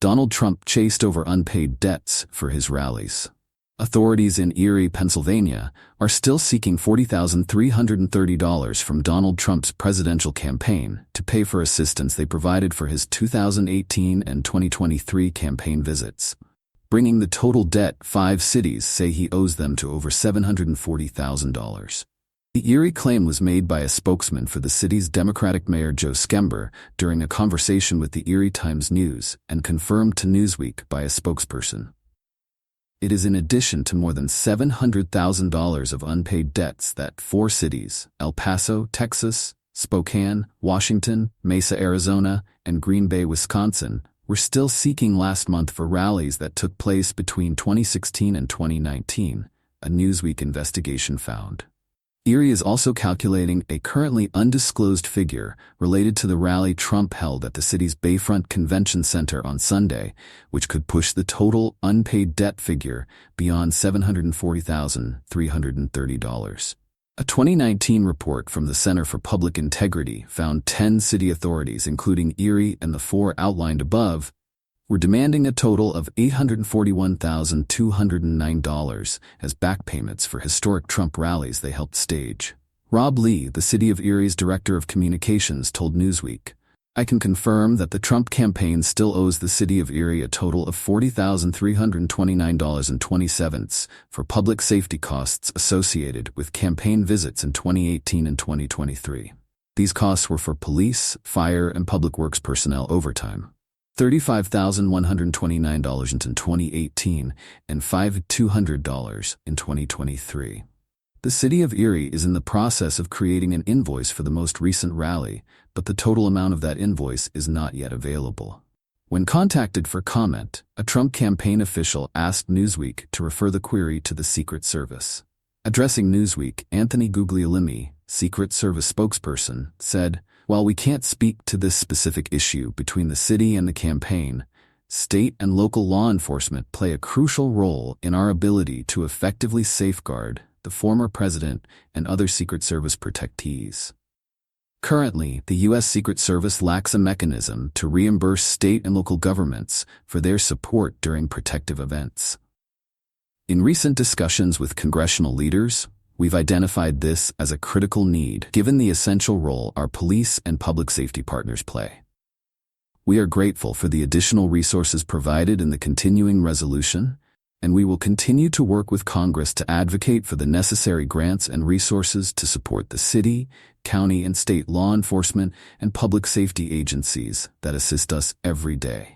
Donald Trump chased over unpaid debts for his rallies. Authorities in Erie, Pennsylvania, are still seeking $40,330 from Donald Trump's presidential campaign to pay for assistance they provided for his 2018 and 2023 campaign visits, bringing the total debt 5 cities say he owes them to over $740,000. The Erie claim was made by a spokesman for the city's Democratic Mayor Joe Skember during a conversation with the Erie Times-News and confirmed to Newsweek by a spokesperson. It is in addition to more than $700,000 of unpaid debts that 4 cities, El Paso, Texas, Spokane, Washington, Mesa, Arizona, and Green Bay, Wisconsin, were still seeking last month for rallies that took place between 2016 and 2019, a Newsweek investigation found. Erie is also calculating a currently undisclosed figure related to the rally Trump held at the city's Bayfront Convention Center on Sunday, which could push the total unpaid debt figure beyond $740,330. A 2019 report from the Center for Public Integrity found 10 city authorities, including Erie and the 4 outlined above, were demanding a total of $841,209 as back payments for historic Trump rallies they helped stage. Rob Lee, the City of Erie's Director of Communications, told Newsweek, "I can confirm that the Trump campaign still owes the City of Erie a total of $40,329.27 for public safety costs associated with campaign visits in 2018 and 2023. These costs were for police, fire, and public works personnel overtime. $35,129 in 2018 and $5,200 in 2023. The City of Erie is in the process of creating an invoice for the most recent rally, but the total amount of that invoice is not yet available." When contacted for comment, a Trump campaign official asked Newsweek to refer the query to the Secret Service. Addressing Newsweek, Anthony Guglielmi, Secret Service spokesperson, said, "While we can't speak to this specific issue between the city and the campaign, state and local law enforcement play a crucial role in our ability to effectively safeguard the former president and other Secret Service protectees." Currently, the U.S. Secret Service lacks a mechanism to reimburse state and local governments for their support during protective events. In recent discussions with congressional leaders, we've identified this as a critical need given the essential role our police and public safety partners play. We are grateful for the additional resources provided in the continuing resolution, and we will continue to work with Congress to advocate for the necessary grants and resources to support the city, county, and state law enforcement and public safety agencies that assist us every day.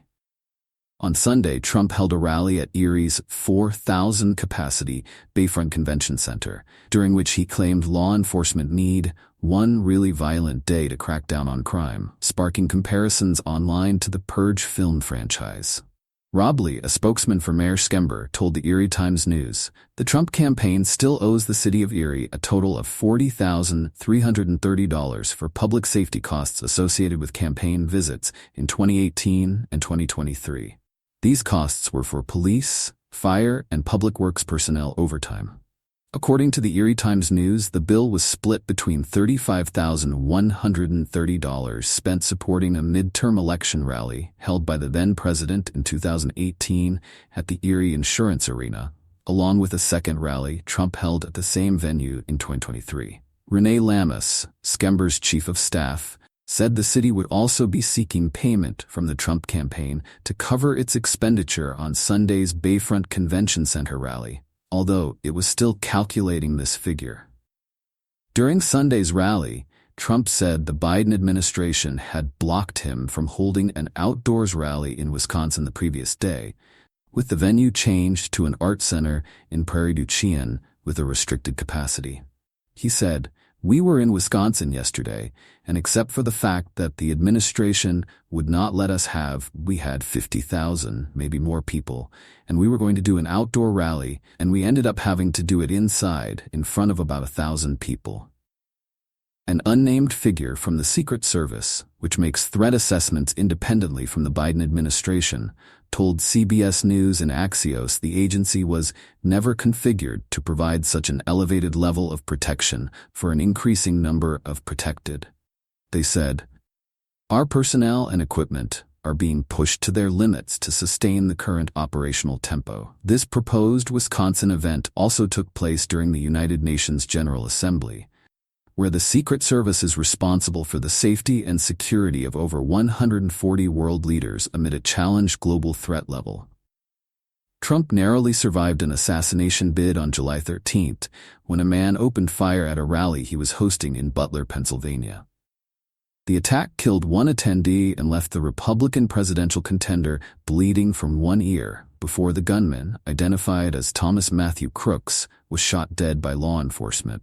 On Sunday, Trump held a rally at Erie's 4,000-capacity Bayfront Convention Center, during which he claimed law enforcement need one really violent day to crack down on crime, sparking comparisons online to the Purge film franchise. Rob Lee, a spokesman for Mayor Skember, told the Erie Times-News, "The Trump campaign still owes the City of Erie a total of $40,330 for public safety costs associated with campaign visits in 2018 and 2023. These costs were for police, fire, and public works personnel overtime." According to the Erie Times-News, the bill was split between $35,130 spent supporting a midterm election rally held by the then-president in 2018 at the Erie Insurance Arena, along with a second rally Trump held at the same venue in 2023. Renee Lamas, Skember's chief of staff, said the city would also be seeking payment from the Trump campaign to cover its expenditure on Sunday's Bayfront Convention Center rally, although it was still calculating this figure. During Sunday's rally, Trump said the Biden administration had blocked him from holding an outdoors rally in Wisconsin the previous day, with the venue changed to an art center in Prairie du Chien with a restricted capacity. He said, "We were in Wisconsin yesterday, and except for the fact that the administration would not let us we had 50,000, maybe more people, and we were going to do an outdoor rally, and we ended up having to do it inside, in front of about 1,000 people." An unnamed figure from the Secret Service, which makes threat assessments independently from the Biden administration, told CBS News and Axios the agency was never configured to provide such an elevated level of protection for an increasing number of protected. They said, "Our personnel and equipment, are being pushed to their limits to sustain the current operational tempo. This proposed Wisconsin event also took place during the United Nations General Assembly, where the Secret Service is responsible for the safety and security of over 140 world leaders amid a challenged global threat level. Trump narrowly survived an assassination bid on July 13th when a man opened fire at a rally he was hosting in Butler, Pennsylvania. The attack killed one attendee and left the Republican presidential contender bleeding from one ear before the gunman, identified as Thomas Matthew Crooks, was shot dead by law enforcement.